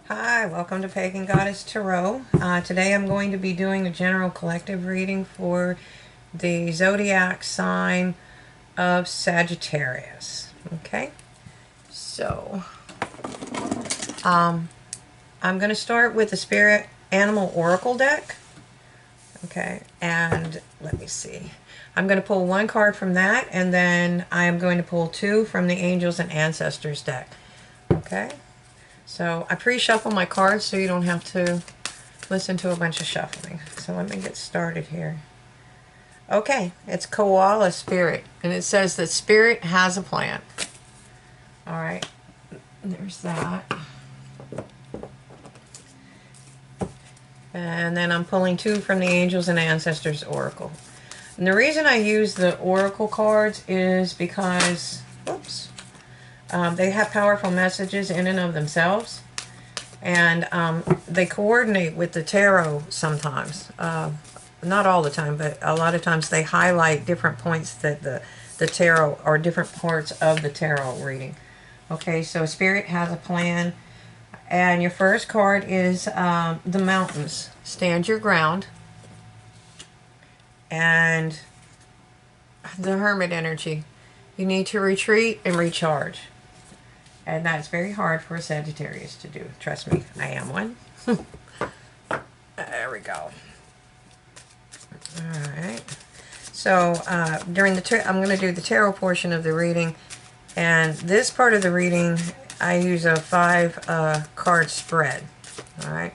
Hi, welcome to Pagan Goddess Tarot. Today I'm going to be doing a general collective reading for the zodiac sign of Sagittarius. Okay, so I'm going to start with the Spirit Animal Oracle deck. Okay, and let me see. I'm going to pull one card from that, and then I am going to pull two from the Angels and Ancestors deck. Okay. So I pre-shuffle my cards so you don't have to listen to a bunch of shuffling. So let me get started here. Okay, it's Koala Spirit, and it says that Spirit has a plan. All right, there's that. And then I'm pulling two from the Angels and Ancestors Oracle. And the reason I use the Oracle cards is because, whoops, they have powerful messages in and of themselves. And they coordinate with the tarot sometimes. Not all the time, but a lot of times they highlight different points that the tarot, or different parts of the tarot reading. Okay, so Spirit has a plan. And your first card is the Mountains. Stand your ground. And the Hermit energy. You need to retreat and recharge. And that's very hard for a Sagittarius to do. Trust me, I am one. There we go. All right. So during the I'm going to do the tarot portion of the reading, and this part of the reading I use a 5 card spread. All right.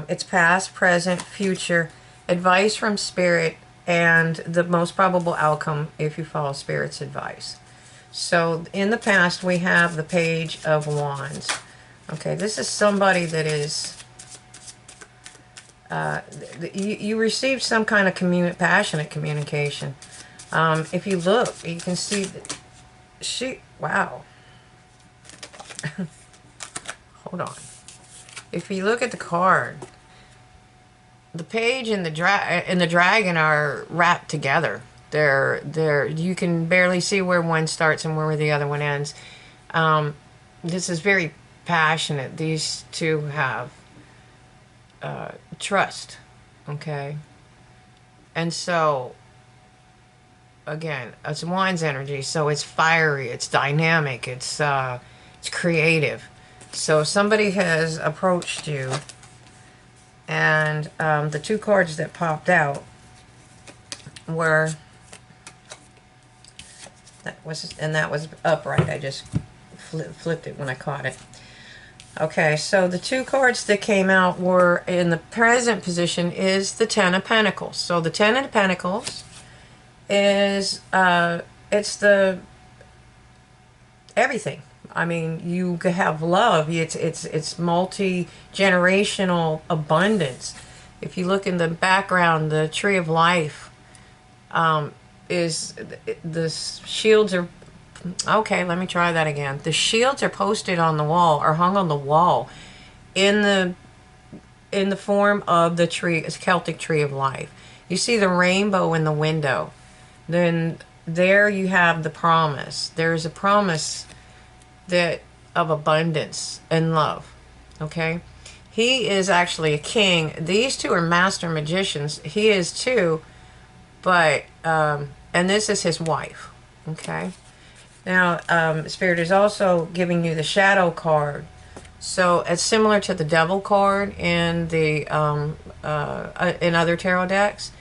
It's past, present, future, advice from Spirit, and the most probable outcome if you follow Spirit's advice. So in the past we have the Page of Wands. Okay, this is somebody that is you received some kind of passionate communication. If you look, you can see that wow. Hold on. If you look at the card, the page and the dragon are wrapped together. They're you can barely see where one starts and where the other one ends. This is very passionate. These two have trust, okay? And so, again, it's Wands energy, so it's fiery, it's dynamic, it's creative. So somebody has approached you, and the two cards that popped out were that was upright. I just flipped it when I caught it. Okay, so the two cards that came out were in the present position is the Ten of Pentacles. So the Ten of Pentacles is it's the everything. I mean, you have love. It's multi-generational abundance. If you look in the background, the Tree of Life is the shields are. Okay, let me try that again. The shields are posted on the wall, or hung on the wall, in the form of the tree, Celtic Tree of Life. You see the rainbow in the window. Then there you have the promise. There's a promise that of abundance and love. Okay, he is actually a king. These two are master magicians. He is too, but and this is his wife. Okay. Now, Spirit is also giving you the Shadow card. So it's similar to the Devil card in the in other tarot decks,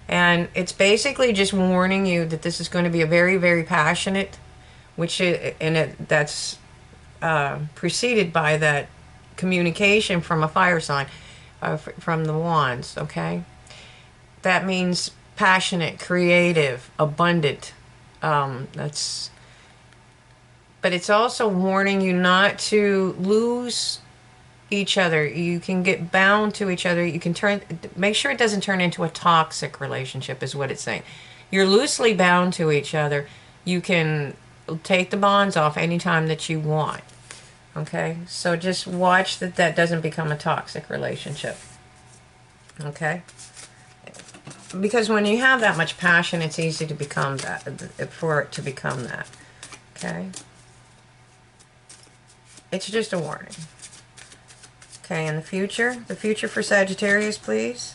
and it's basically just warning you that this is going to be a very, very passionate, that's preceded by that communication from a fire sign, from the Wands. Okay, that means passionate, creative, abundant. That's. But it's also warning you not to lose each other. You can get bound to each other. You can make sure it doesn't turn into a toxic relationship, is what it's saying. You're loosely bound to each other. You can take the bonds off anytime that you want. Okay? So just watch that doesn't become a toxic relationship. Okay? Because when you have that much passion, it's easy to become that, for it to become that. Okay? It's just a warning. Okay, and the future for Sagittarius, please.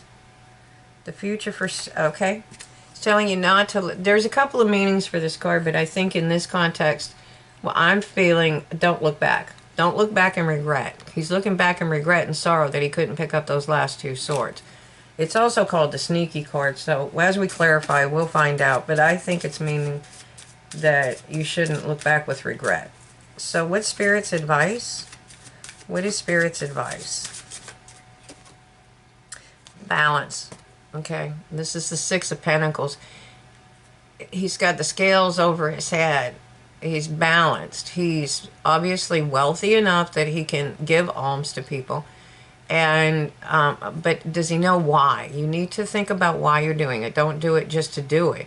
The future for, okay. It's telling you not to, there's a couple of meanings for this card, but I think in this context, well, I'm feeling, don't look back. Don't look back and regret. He's looking back and regret and sorrow that he couldn't pick up those last two swords. It's also called the sneaky card, so as we clarify, we'll find out, but I think it's meaning that you shouldn't look back with regret. So what's Spirit's advice? What is Spirit's advice? Balance. Okay, this is the Six of Pentacles. He's got the scales over his head. He's balanced. He's obviously wealthy enough that he can give alms to people. And but does he know why? You need to think about why you're doing it. Don't do it just to do it.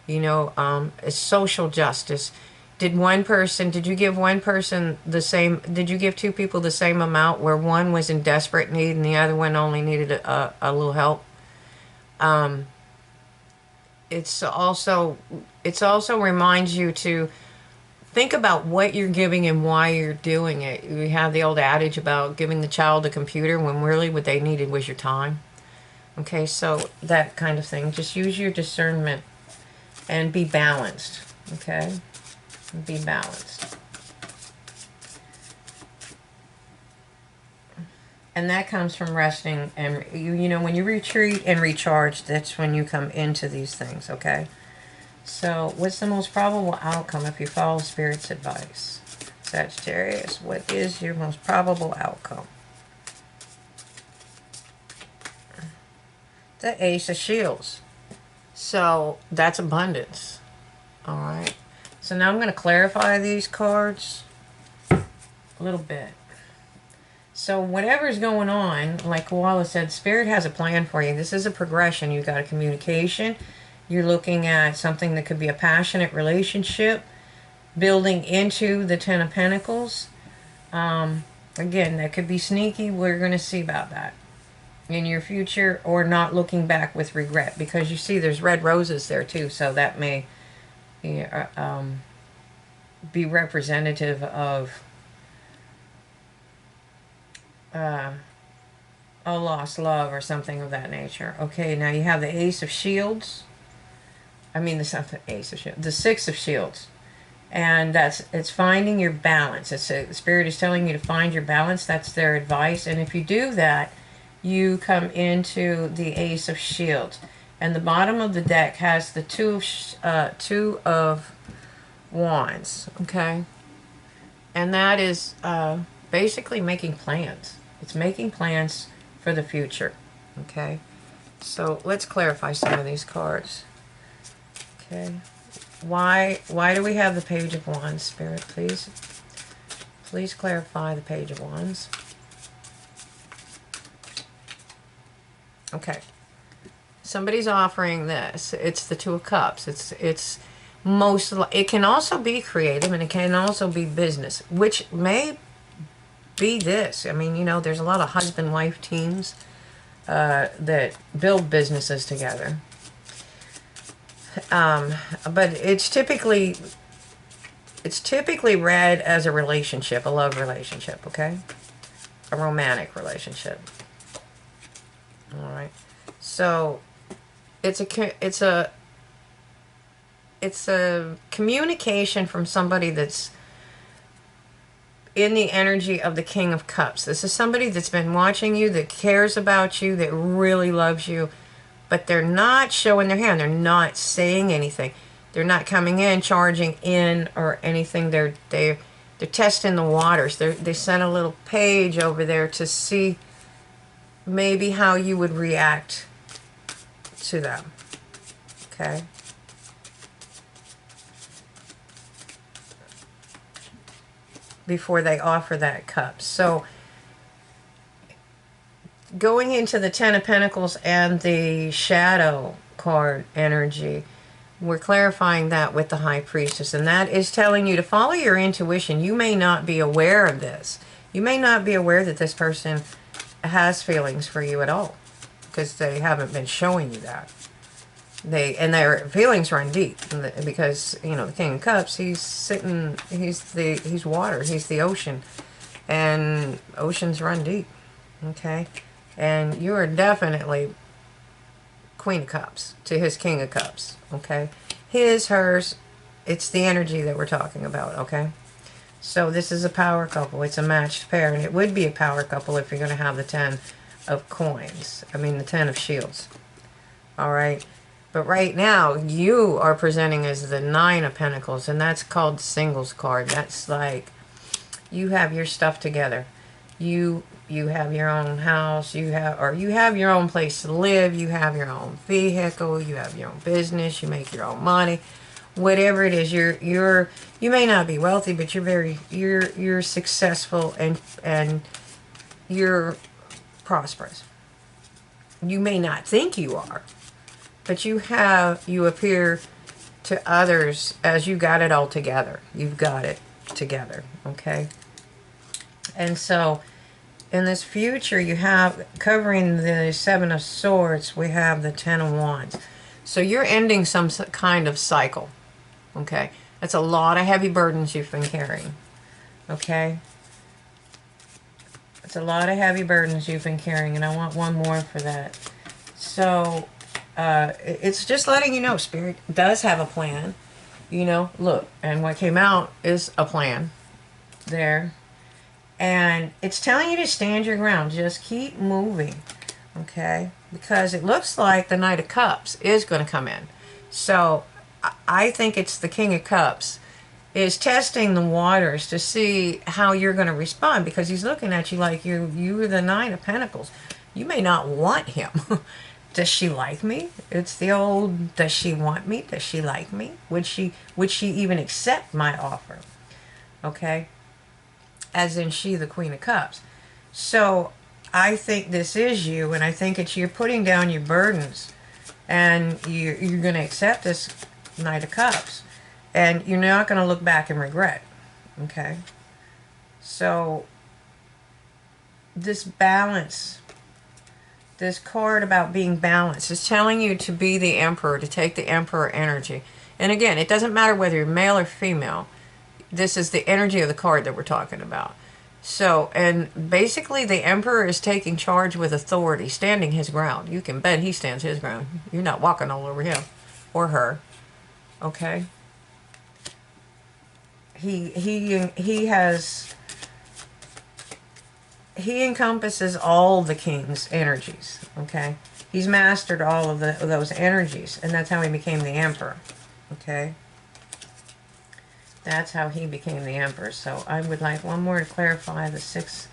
You know, it's social justice. Did you give one person the same, did you give two people the same amount where one was in desperate need and the other one only needed a little help? It's also reminds you to think about what you're giving and why you're doing it. We have the old adage about giving the child a computer when really what they needed was your time. Okay, so that kind of thing. Just use your discernment and be balanced. Okay? Be balanced. And that comes from resting, and you know, when you retreat and recharge, that's when you come into these things, okay? So, what's the most probable outcome if you follow Spirit's advice? Sagittarius, what is your most probable outcome? The Ace of Shields. So, that's abundance. Alright. So now I'm going to clarify these cards a little bit. So whatever's going on, like Koala said, Spirit has a plan for you. This is a progression. You've got a communication. You're looking at something that could be a passionate relationship, building into the Ten of Pentacles. Again, that could be sneaky. We're going to see about that in your future, or not looking back with regret, because you see there's red roses there too, so that may be representative of a lost love or something of that nature. Okay, now you have the Ace of Shields. I mean, the Ace of Shields, the Six of Shields, and it's finding your balance. The Spirit is telling you to find your balance. That's their advice, and if you do that, you come into the Ace of Shields. And the bottom of the deck has the Two of Wands, okay? And that is basically making plans. It's making plans for the future, okay? So let's clarify some of these cards, okay? Why do we have the Page of Wands, Spirit, please? Please clarify the Page of Wands. Okay. Somebody's offering this. It's the Two of Cups. It can also be creative, and it can also be business, which may be this. I mean, you know, there's a lot of husband-wife teams that build businesses together. But it's typically read as a relationship, a love relationship, okay? A romantic relationship. All right. So it's a communication from somebody that's in the energy of the King of Cups. This is somebody that's been watching you, that cares about you, that really loves you, but they're not showing their hand. They're not saying anything. They're not coming in, charging in, or anything. They're testing the waters. They sent a little page over there to see maybe how you would react to them. Okay? Before they offer that cup. So going into the Ten of Pentacles and the Shadow card energy, we're clarifying that with the High Priestess, and that is telling you to follow your intuition. You may not be aware of this. You may not be aware that this person has feelings for you at all, because they haven't been showing you that. Their feelings run deep, because, you know, the King of Cups, he's water, he's the ocean, and oceans run deep. Okay? And you are definitely Queen of Cups to his King of Cups. Okay? His, hers, it's the energy that we're talking about. Okay? So this is a power couple. It's a matched pair. And it would be a power couple if you're going to have the 10 of coins. I mean, the 10 of shields. All right? But right now, you are presenting as the 9 of Pentacles. And that's called the singles card. That's like, you have your stuff together. You have your own house, you have your own place to live, you have your own vehicle, you have your own business, you make your own money. Whatever it is, you may not be wealthy, but you're successful, and you're prosperous. You may not think you are, but you appear to others as you got it all together. You've got it together, okay? And so in this future, you have, covering the 7 of Swords, we have the 10 of Wands. So you're ending some kind of cycle, okay? That's a lot of heavy burdens you've been carrying, okay? It's a lot of heavy burdens you've been carrying, and I want one more for that. So it's just letting you know, Spirit does have a plan, you know? Look, and what came out is a plan there. And it's telling you to stand your ground. Just keep moving, okay? Because it looks like the Knight of Cups is going to come in. So I think it's the King of Cups is testing the waters to see how you're going to respond, because he's looking at you like you're the 9 of Pentacles. You may not want him. Does she like me? It's the old, does she want me? Does she like me? Would she even accept my offer? Okay? As in she, the Queen of Cups. So I think this is you, and I think it's you're putting down your burdens, and you're going to accept this Knight of Cups, and you're not going to look back and regret. Okay? So this balance, this card about being balanced, is telling you to be the Emperor, to take the Emperor energy. And again, it doesn't matter whether you're male or female. This is the energy of the card that we're talking about. So, and basically the Emperor is taking charge with authority, standing his ground. You can bet he stands his ground. You're not walking all over him or her. Okay? He encompasses all the king's energies. Okay? He's mastered all of those energies, and that's how he became the Emperor. Okay? That's how he became the Emperor. So I would like one more to clarify the 6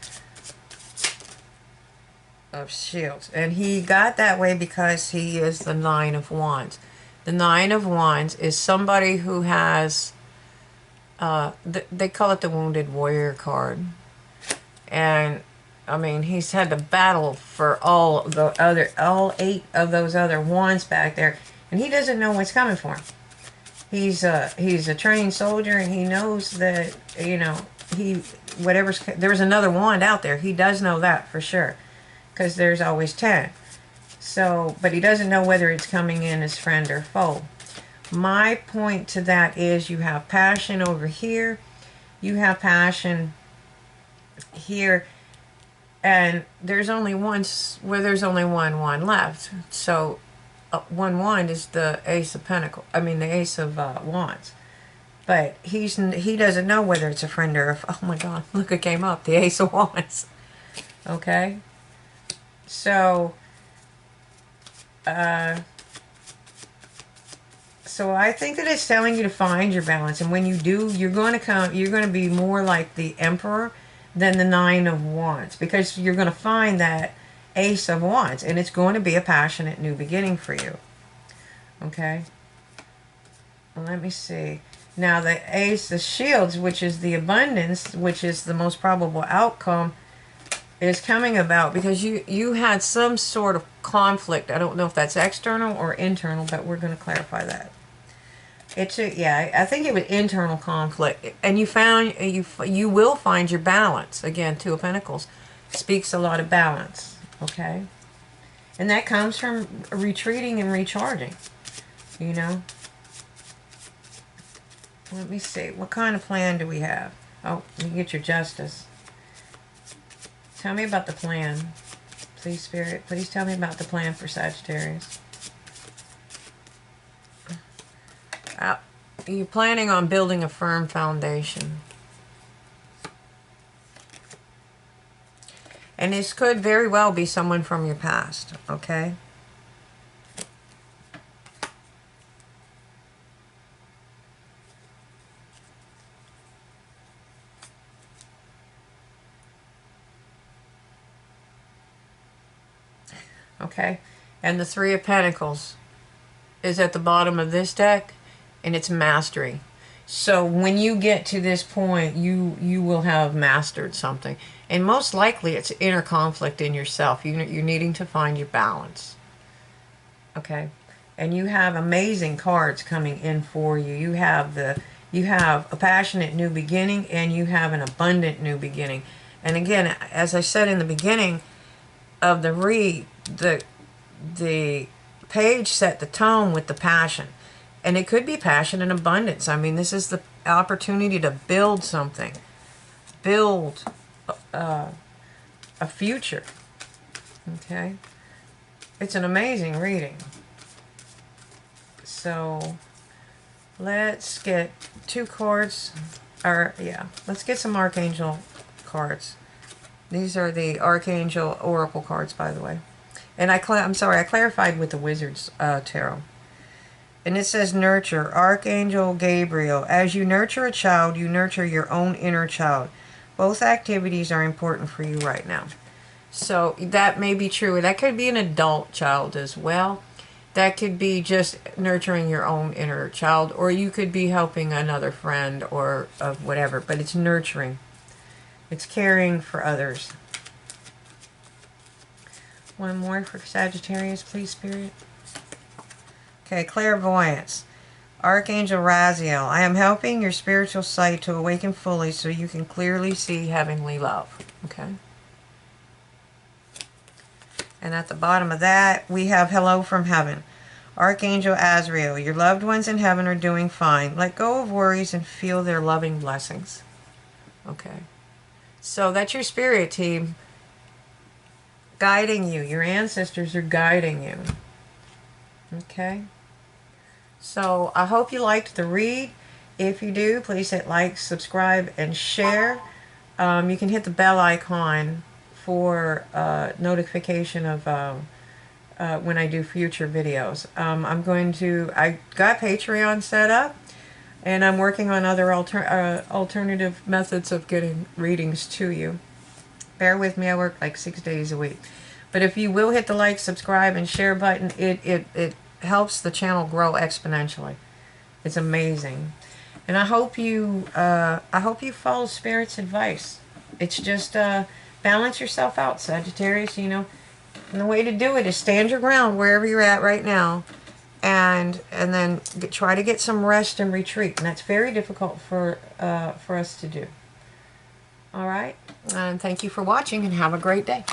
of Shields. And he got that way because he is the 9 of Wands. The 9 of Wands is somebody who has, they call it the Wounded Warrior card. And, I mean, he's had to battle for all 8 of those other wands back there. And he doesn't know what's coming for him. He's a trained soldier, and he knows that, you know, there's another wand out there. He does know that for sure, because there's always 10. So, but he doesn't know whether it's coming in as friend or foe. My point to that is you have passion over here, you have passion here, and there's only one wand left. So one wand is the Ace of Pentacles. I mean, the Ace of Wands. But he doesn't know whether it's a friend or oh my God, look, it came up, the Ace of Wands. Okay? So, so I think that it's telling you to find your balance. And when you do, you're going to be more like the Emperor than the 9 of Wands. Because you're going to find that Ace of Wands, and it's going to be a passionate new beginning for you. Okay? Well, let me see. Now the Ace of Shields, which is the abundance, which is the most probable outcome, is coming about because you had some sort of conflict. I don't know if that's external or internal, but we're going to clarify that. I think it was internal conflict, and you will find your balance. Again, 2 of Pentacles speaks a lot of balance. Okay, and that comes from retreating and recharging. You know. Let me see. What kind of plan do we have? Oh, you get your Justice. Tell me about the plan. Please, Spirit, please tell me about the plan for Sagittarius. You're planning on building a firm foundation. And this could very well be someone from your past, okay? Okay, and the Three of Pentacles is at the bottom of this deck, and it's mastery. So when you get to this point, you will have mastered something. And most likely it's inner conflict in yourself. You're needing to find your balance. Okay, and you have amazing cards coming in for you. You have a passionate new beginning, and you have an abundant new beginning. And again, as I said in the beginning of the read, the page set the tone with the passion. And it could be passion and abundance. I mean, this is the opportunity to build something. Build a future. Okay? It's an amazing reading. So, let's get 2 cards. Or, yeah, let's get some Archangel cards. These are the Archangel Oracle cards, by the way. And I'm sorry, I clarified with the Wizard's Tarot. And it says nurture. Archangel Gabriel. As you nurture a child, you nurture your own inner child. Both activities are important for you right now. So that may be true. That could be an adult child as well. That could be just nurturing your own inner child. Or you could be helping another friend or whatever. But it's nurturing. It's caring for others. One more for Sagittarius, please, Spirit. Okay, clairvoyance. Archangel Raziel. I am helping your spiritual sight to awaken fully so you can clearly see heavenly love. Okay. And at the bottom of that, we have hello from heaven. Archangel Azrael. Your loved ones in heaven are doing fine. Let go of worries and feel their loving blessings. Okay. So that's your spirit team guiding you. Your ancestors are guiding you. Okay. So I hope you liked the read. If you do, please hit like, subscribe, and share. You can hit the bell icon for notification of when I do future videos. I got Patreon set up, and I'm working on other alternative methods of getting readings to you. Bear with me, I work like 6 days a week. But if you will hit the like, subscribe, and share button, it helps the channel grow exponentially. It's amazing. And I hope you follow Spirit's advice. It's just balance yourself out, Sagittarius, you know. And the way to do it is stand your ground wherever you're at right now, and then try to get some rest and retreat. And that's very difficult for us to do. All right? And thank you for watching, and have a great day.